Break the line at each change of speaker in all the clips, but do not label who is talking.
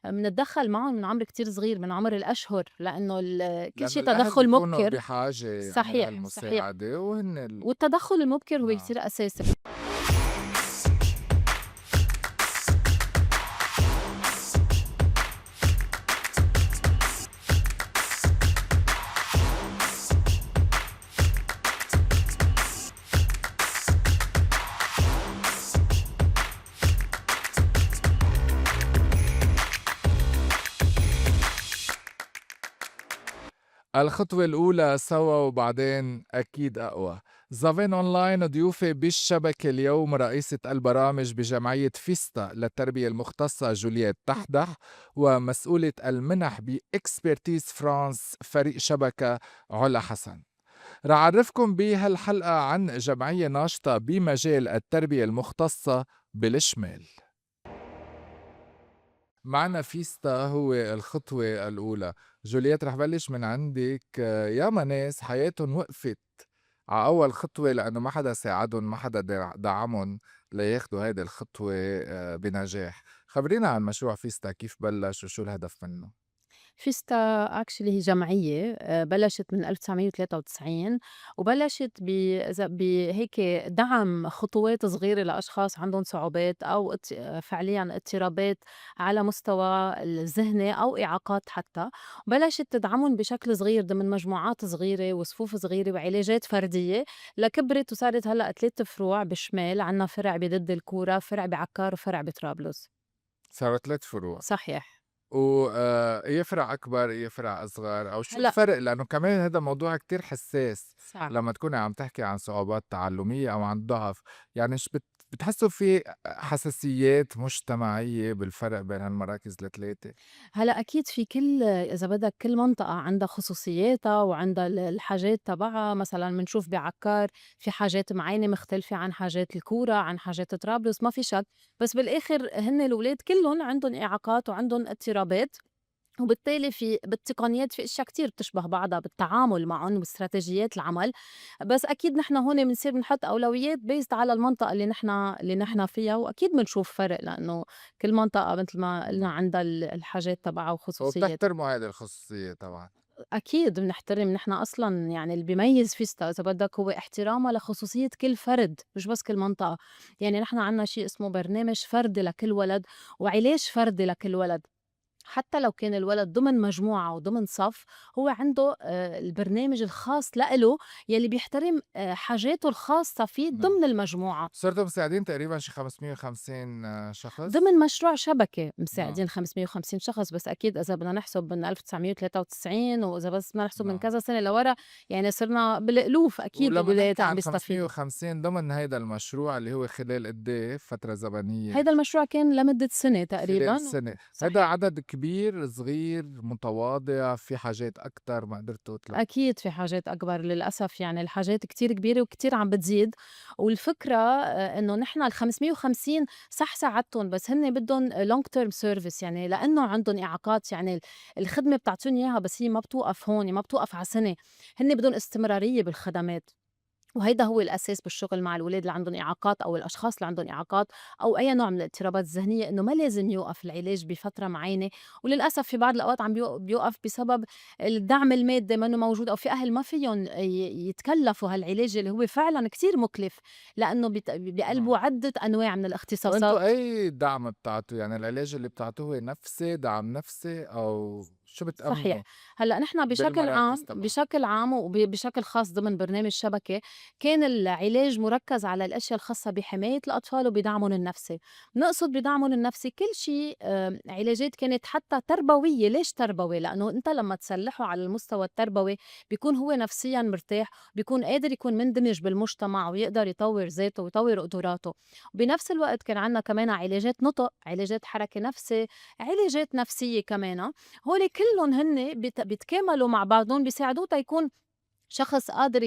منتدخّل معهم من عمر كتير صغير، من عمر الأشهر، لإنه كل
لأنه
شي
الأهل
تدخُّل
بيكونوا
مُبكر.
بحاجة على
صحيح، صحيح.
هالمساعدة وهن
والتدخُّل المُبكر هو
نعم.
كتير أساسي.
الخطوة الأولى سوا وبعدين أكيد أقوى. زافين أونلاين ضيوفي بالشبكة اليوم رئيسة البرامج بجمعية فيستا للتربية المختصة جولييت تحدح، ومسؤولة المنح بإكسبرتيز فرانس فريق شبكة علا حسن. رح أعرفكم بهالحلقة عن جمعية ناشطة بمجال التربية المختصة بالشمال. معنا فيستا هو الخطوة الأولى. جولييت رح بلش من عندك. ياما ناس حياتهم وقفت على أول خطوة لأنه ما حدا ساعدهم، ما حدا دعمهم لياخدوا هيدي الخطوة بنجاح. خبرينا عن مشروع فيستا، كيف بلش وشو الهدف منه؟
فيستا actually هي جمعية بلشت من 1993، وبلشت بهيك دعم خطوات صغيرة لأشخاص عندهم صعوبات أو فعليًا اضطرابات على مستوى الذهني أو إعاقات حتى. وبلشت تدعمهم بشكل صغير ضمن مجموعات صغيرة وصفوف صغيرة وعلاجات فردية، لكبرت وصارت هلأ 3 فروع بالشمال. عنا فرع بضد الكورة، فرع بعكار، وفرع بطرابلس.
صاروا 3 فروع.
صحيح.
إيه فرع أكبر، إيه فرع أصغر، أو شو
هلأ
الفرق؟ لأنه كمان هيدا موضوع كتير حساس
صح.
لمّا تكوني عم تحكي عن صعوبات تعلُّمية أو عن ضعف. يعني ش بتحسّوا في حساسيات مجتمعية بالفرق بين هالمراكز ال3؟
هلأ أكيد في كل إذا بدك كل منطقة عندها خصوصياتها وعندها الحاجات تبعها. مثلًا منشوف بعكار في حاجات معينة مختلفة عن حاجات الكورة، عن حاجات طرابلس، ما في شك. بس بالآخر هن الولاد كلّن عندن إعاقات وعندن اضطرابات، وبالتالي بالتقنيات في اشياء كتير بتشبه بعضها بالتعامل معهم واستراتيجيات العمل. بس اكيد نحن هون بنصير بنحط اولويات بيزد على المنطقه اللي نحن فيها، واكيد بنشوف فرق لانه كل منطقه مثل ما قلنا
نعم.
عندها الحاجات تبعها وخصوصيات.
وبتحترموا هيدي الخصوصية طبعًا.
اكيد بنحترم نحن اصلا، يعني اللي بيميز فيستا اذا بدك هو احترامها لخصوصيه كل فرد مش بس كل منطقه. يعني نحن عنا شيء اسمه برنامج فردي لكل ولد، وعلاج فردي لكل ولد. حتى لو كان الولد ضمن مجموعة وضمن صف، هو عنده البرنامج الخاص لإله يلي بيحترم حاجاته الخاصة فيه
نعم.
ضمن المجموعة.
صرتوا مساعدين تقريبًا شي 550 شخص؟
ضمن مشروع شبكة
نعم.
مساعدين 550 شخص. بس أكيد إذا بدنا نحسب من 1993، وإذا بس بدنا نحسب من
نعم.
كذا سنة لورا، يعني صرنا بالألوف أكيد
ولمّا
الولاد
نحكي
عم
عن
بيستفيدوا.
550 ضمن هيدا المشروع اللي هو خلال قد إيه فترة زمنية؟
هيدا المشروع كان لمدة سنة
خلال
تقريبا.
سنة. هيدا
صحيح.
عدد كبير، صغير، متواضع، في حاجات أكتر ما قدرتوا
أكيد في حاجات أكبر للأسف، يعني الحاجات كتير كبيرة وكتير عم بتزيد. والفكرة إنه نحن ال550 صح ساعدتُن، بس هن بدّن long term service، يعني لإنه عندن إعاقات. يعني الخدمة بتعطيهم إياها بس هي ما بتوقف هون، ما بتوقف على سنة. هن بدّن استمرارية بالخدمات. وهيدا هو الأساس بالشغل مع الولاد اللي عندهم إعاقات أو الأشخاص اللي عندهم إعاقات أو أي نوع من الاضطرابات الذهنية، إنه ما لازم يوقف العلاج بفترة معينة. وللأسف في بعض الأوقات عم بيوقف بسبب الدعم المادي منه موجود، أو في أهل ما فيهم يتكلفوا هالعلاج اللي هو فعلا كتير مكلف، لأنه
نعم.
بقلبه عدة أنواع من
وأنتم
الاختصاصات.
أي دعم بتعطوا؟ يعني العلاج اللي بتعطوه هو نفسي، دعم نفسي، أو شو
صحيح.
بتأمنوا
هلأ نحن بشكل
بالمراكز
عام
تبعكم؟
بشكل خاص ضمن برنامج شبكة، كان العلاج مركّز على الأشيا الخاصة بحماية الأطفال وبدعمُن النفسي. بنقصد بدعمُن النفسي كل شي علاجات كانت حتى تربوية. ليش تربوي؟ لإنه أنت لمّا تسلّحه على المستوى التربوي بيكون هو نفسيًا مرتاح، بيكون قادر يكون مندمج بالمجتمع ويقدر يطوّر ذاته ويطوّر قدراته. وبنفس الوقت كان عندنا كمان علاجات نُطق، علاجات حركة نفسي، علاجات نفسية كمان. هول كلّن هن بيتكاملوا مع بعضُن، بيساعدوه تيكون شخص قادر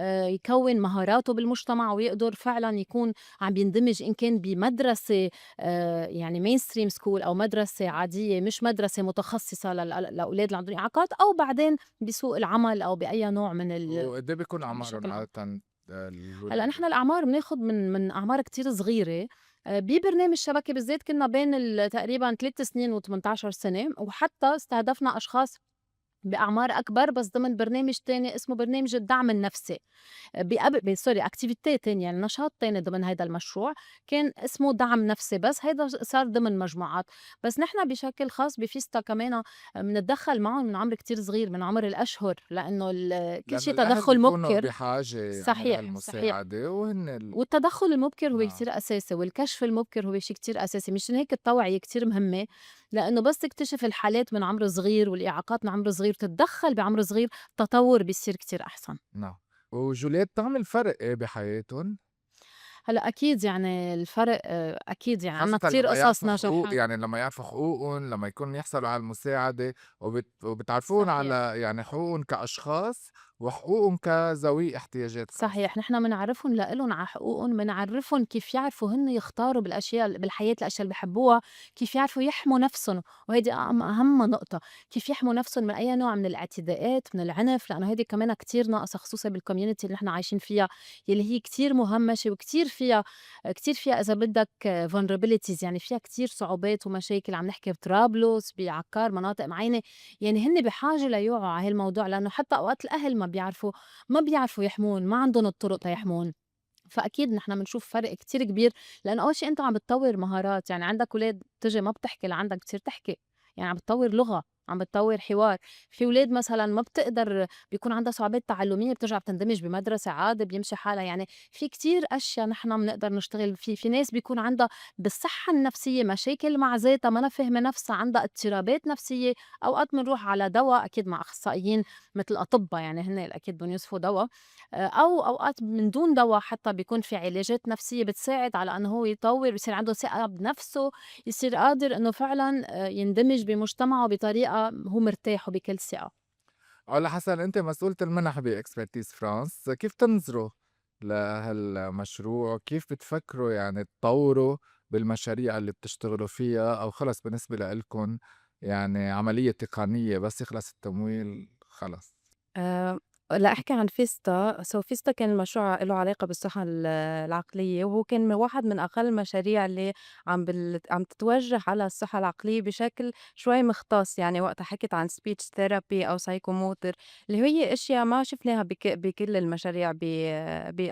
يكوّن مهاراته بالمجتمع، ويقدر فعلًا يكون عم يندمج إن كان بمدرسة يعني mainstream school أو مدرسة عادية مش مدرسة متخصصة لأولاد اللي عندهم إعاقات، أو بعدين بسوق العمل أو بأي نوع من
وقد إيه بيكون أعمارهم
بشكل عام.
عادةً
هلأ
الولاد؟
نحن الأعمار بناخُد من أعمار كتير صغيرة، ببرنامج شبكة بالذات كنّا بين تقريبًا 3 سنين و18 سنة، وحتّى استهدفنا أشخاص بأعمار أكبر بس ضمن برنامج تاني اسمه برنامج الدعم النفسي. سوري activité تانية يعني نشاط تاني ضمن هيدا المشروع كان اسمه دعم نفسي بس هيدا صار ضمن مجموعات. بس نحن بشكل خاص بفيستا كمان منتدخّل معُن من عمر كتير صغير من عمر الأشهر لإنه كل
لأنه
شي
الأهل
تدخُّل
بيكونوا
مُبكر.
بحاجة يعني
صحيح، صحيح.
لهالمساعدة وهن
والتدخُّل المُبكر هو
نعم.
كتير أساسي، والكشف المُبكر هو شي كتير أساسي، مشان هيك التوعية كتير مهمة، لإنه بس تكتشف الحالات من عمر صغير والإعاقات من عمر صغير وتتدخّل بعمر صغير، التطوّر بيصير كتير أحسن.
نعم. وجولييت بتعمل فرق إيه بحياتهم؟
هلأ أكيد يعني الفرق أكيد يعني عندنا
خاصةً
كتير
لمّا
قصص
يعرفوا حقوق
نجاحات.
يعني لمّا يعرفوا حقوقهم، لمّا يحصلوا على المساعدة وبتعرفوهم
صحيح.
على يعني حقوقهم كأشخاص وحقوقهم كذوي احتياجات خاصة.
صحيح، نحن منعرّفهم لإلُن على حقوقٌ، منعرّفهم كيف يعرفوا هن يختاروا بالحياة الأشياء اللي بيحبوها، كيف يعرفوا يحموا نفسُن، وهيدي أهم نقطة، كيف يحموا نفسُن من أي نوع من الاعتداءات، من العنف، لإنه هيدي كمان كتير ناقصة خصوصي بالcommunity اللي نحن عايشين فيها، يلّي هي كتير مهمّشة وكتير فيها إذا بدّك vulnerabilities يعني فيها كتير صعوبات ومشاكل، عم نحكي بطرابلس، بعكار، مناطق معينة، يعني هن بحاجة ليوعوا على هالموضوع لإنه حتى أوقات الأهل ما بيعرفوا يحمون، ما عندن الطُرق تيحمون. فأكيد نحن بنشوف فرق كتير كبير، لإنه أول شي أنت عم بتطوّر مهارات، يعني عندك ولاد بتيجي ما بتحكي لعندك بتصير تحكي، يعني عم بتطوّر لغة، عم بتطوّر حوار. في ولاد مثلًا ما بتقدر بيكون عندها صعوبات تعلُّمية بترجع بتندمج بمدرسة عادي بيمشي حالها، يعني في كتير أشيا نحن بنقدر نشتغل في ناس بيكون عندها بالصحة النفسية مشاكل مع ذاتها، مانا فاهمة نفسها، عندها اضطرابات نفسية، أوقات بنروح على دوا أكيد مع أخصائيين متل أطبا يعني هن أكيد بدّن يوصفوا دوا. أو أوقات من دون دوا حتى بيكون في علاجات نفسية بتساعد على إنه هو يطوّر ويصير عنده ثقة بنفسه، يصير قادر إنه فعلًا يندمج بمجتمعه بطريقة هو مرتاح وبكل ثقة.
علا حسن أنتِ مسؤولة المنح بExpertise France، كيف تنظروا لهالمشروع؟ كيف بتفكروا يعني تطوّروا بالمشاريع اللي بتشتغلوا فيها أو خلص بالنسبة لإلكن يعني عملية تقنية بس يخلص التمويل خلص؟
آآ لأ أحكي عن فيستا، فيستا كان المشروع له علاقة بالصحة العقلية، وهو كان واحد من أقل المشاريع اللي عم تتوجه على الصحة العقلية بشكل شوي مختص، يعني وقتها حكيت عن speech therapy أو psychomotor اللي هي أشياء ما شفناها بكل المشاريع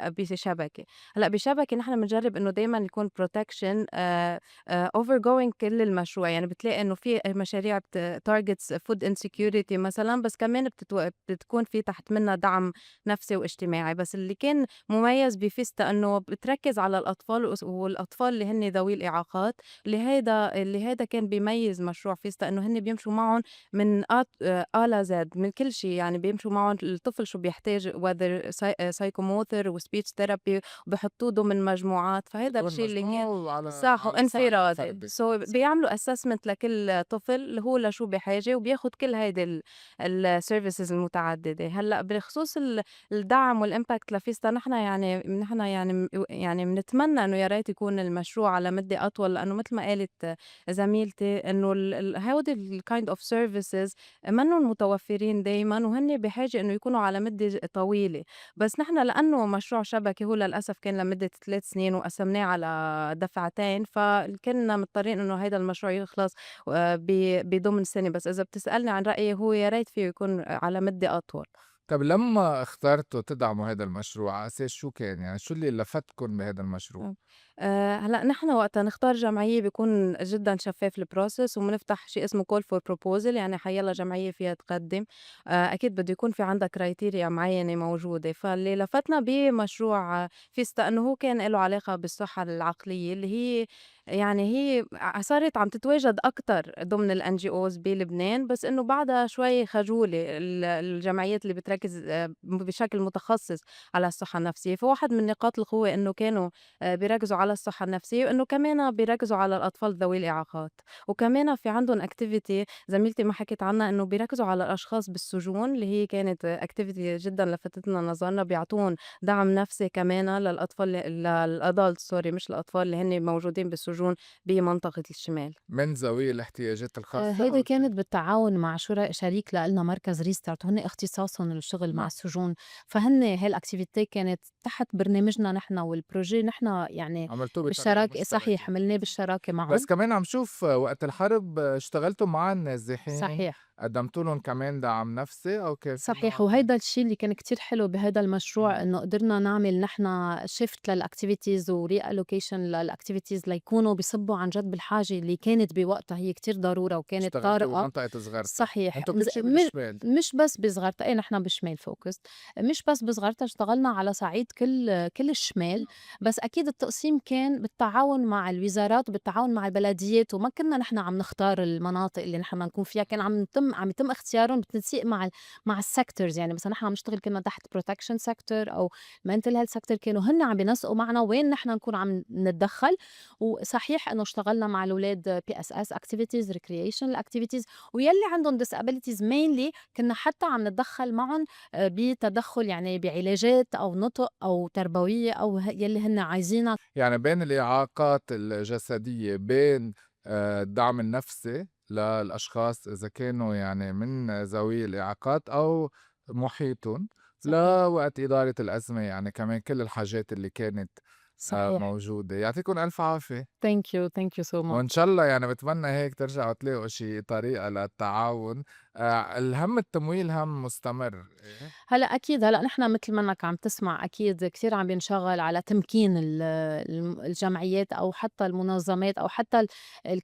بشبكة. هلأ بشبكة نحن بنجرب إنه دايمًا يكون protection overgoing كل المشروع، يعني بتلاقي إنه في مشاريع targets food insecurity مثلًا، بس كمان بتكون في تحت منّا دعم نفسي واجتماعي، بس اللي كان مميز بفيستا إنه بتركّز على الأطفال والأطفال اللي هن ذوي الإعاقات، اللي هيدا كان بيميز مشروع فيستا إنه هن بيمشوا معُن من A لZ من كل شي، يعني بيمشوا معُن الطفل شو بيحتاج whether psychomotor وspeech therapy وبيحطّوه ضمن مجموعات، فهيدا
بتكون
الشي اللي
مجموعة
كان صح
على الصعيد
وانفرادي،
الفردي.
بيعملوا assessment لكل طفل اللي هو لشو بحاجة وبياخُد كل هيدي الservices المتعددة. هلأ بخصوص الدعم والimpact لفيستا نحن يعني منتمنى إنه يا ريت يكون المشروع على مدة أطول، لإنه متل ما قالت زميلتي إنه هودي الkind of services منّن متوفرين دايمًا وهن بحاجة إنه يكونوا على مدة طويلة، بس نحن لإنه مشروع شبكي هو للأسف كان لمدة 3 سنين وقسمناه على دفعتين، فكنّا مضطرين إنه هيدا المشروع يخلص بضمن سنة، بس إذا بتسألني عن رأيي هو يا ريت فيه يكون على مدة أطول.
طب لمّا اخترتوا تدعموا هيدا المشروع على أساس شو كان؟ يعني شو اللي لفتكن بهيدا المشروع؟
إمم. هلأ نحن وقتها نختار جمعية بيكون جدًا شفاف الprocess وبنفتح شي اسمه call for proposal يعني حيالّا جمعية فيها تقدّم، أكيد بده يكون في عندها criteria معيّنة موجودة، فاللي لفتنا بمشروع فيستا إنه هو كان إله علاقة بالصحة العقلية اللي هي يعني هي صارت عم تتواجد أكتر ضمن الNGOs بلبنان، بس إنه بعدها شوي خجولة الجمعيات اللي بتركز بشكل متخصص على الصحة النفسية، فواحد من نقاط القوة إنه كانوا بيركزوا على الصحة النفسية، وإنه كمان بيركزوا على الأطفال ذوي الإعاقات، وكمان في عندهم activity زميلتي ما حكت عنها إنه بيركزوا على الأشخاص بالسجون، اللي هي كانت activity جدًا لفتتنا نظرنا، بيعطوهم دعم نفسي كمان للأطفال للadults sorry مش الأطفال اللي هن موجودين بالسجون بمنطقة الشمال.
من ذوي الاحتياجات الخاصة
هيدي
أو
كانت بالتعاون مع شريك لإلنا مركز ريستارت وهن اختصاصهم الشغل مع
نعم.
السجون، فهن هالactivité كانت تحت برنامجنا نحن والprojet نحن يعني
عملتوه بطريقة
بالشراكة صحيح،
مشتركة.
عملناه بالشراكة
بس
معُن.
كمان عم شوف وقت الحرب اشتغلتوا مع النازحين،
صحيح.
قدّمتوا لهم كمان دعم نفسي أو كان في
صحيح،
معهم
وهيدا الشي اللي كان كتير حلو بهيدا المشروع
إمم،
إنه قدرنا نعمل نحن shift للactivities وreallocation للactivities ليكونوا بيصبّوا عن جد بالحاجة اللي كانت بوقتها هي كتير ضرورة وكانت
اشتغلتوا
طارئة.
بمنطقة صغرتا،
صحيح.
أنتم كل شي
م
بالشمال.
مش بس بصغرتا، إيه نحن بشمال focused، مش بس بصغرتا، اشتغلنا على صعيد كل الشمال، بس أكيد التقسيم كان بالتعاون مع الوزارات وبالتعاون مع البلديات، وما كنّا نحن عم نختار المناطق اللي نحن بدنا نكون فيها، كان عم يتم اختيارهم بالتنسيق مع الsectors. يعني مثلًا نحن عم نشتغل كنّا تحت protection sector أو mental health sector، كانوا هن عم بينسقوا معنا وين نحن نكون عم نتدخّل. وصحيح إنه اشتغلنا مع الولاد PSS activities recreational activities، ويلّي عندهم disabilities mainly كنّا حتى عم نتدخّل معُن بتدخُّل يعني بعلاجات أو نُطق أو تربوية أو يلّي هن عايزينها.
يعني بين الإعاقات الجسدية، بين الدعم النفسي للأشخاص إذا كانوا يعني من ذوي الإعاقات أو محيطٌ،
صحيح.
لوقت إدارة الأزمة يعني كمان كل الحاجات اللي كانت
صحيح.
موجودة. يعطيكم ألف عافية،
thank you so
وإن
much.
شاء الله يعني باتمنى هيك ترجعوا تلاقوا شي طريقة للتعاون. الهَم التمويل هَم مستمر. إيه؟
أكيد هلأ نحن متل ما إنّك عم تسمع أكيد كتير عم بينشغل على تمكين الجمعيات أو حتى المنظمات أو حتى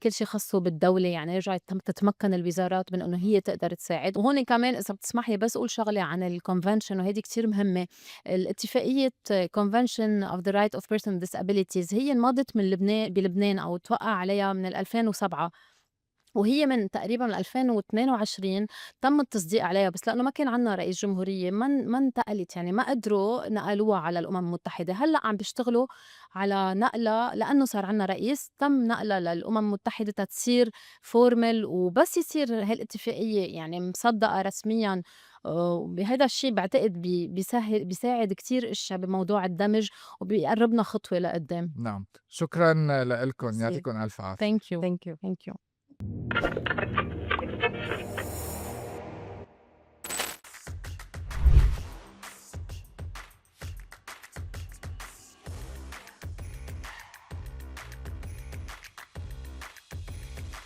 كل شي خاصّه بالدولة، يعني يرجع تتمكّن الوزارات من إنه هي تقدر تساعد. وهون كمان إذا بتسمح لي بس أقول شغلة عن الconvention وهيدي كتير مهمة. الاتفاقية convention of the right of person with disabilities هي انمضت من بلبنان أو توقع عليها من 2007، وهي من تقريبًا من 2022 تم التصديق عليها، بس لإنه ما كان عندنا رئيس جمهورية ما انتقلت، يعني ما قدروا نقلوها على الأمم المتحدة. هلأ عم بيشتغلوا على نقلها لإنه صار عندنا رئيس، تم نقلها للأمم المتحدة تتصير formal، وبس يصير هاي الاتفاقية يعني مصدقة رسميًا. بهيدا الشي باعتقد بيساعد كتير أشياء بموضوع الدمج وبيقرّبنا خطوة لقدّام.
نعم، شكرًا لإلكم،
ميرسي.
يعطيكم ألف عافية.
Thank you.
Thank you.
Thank you.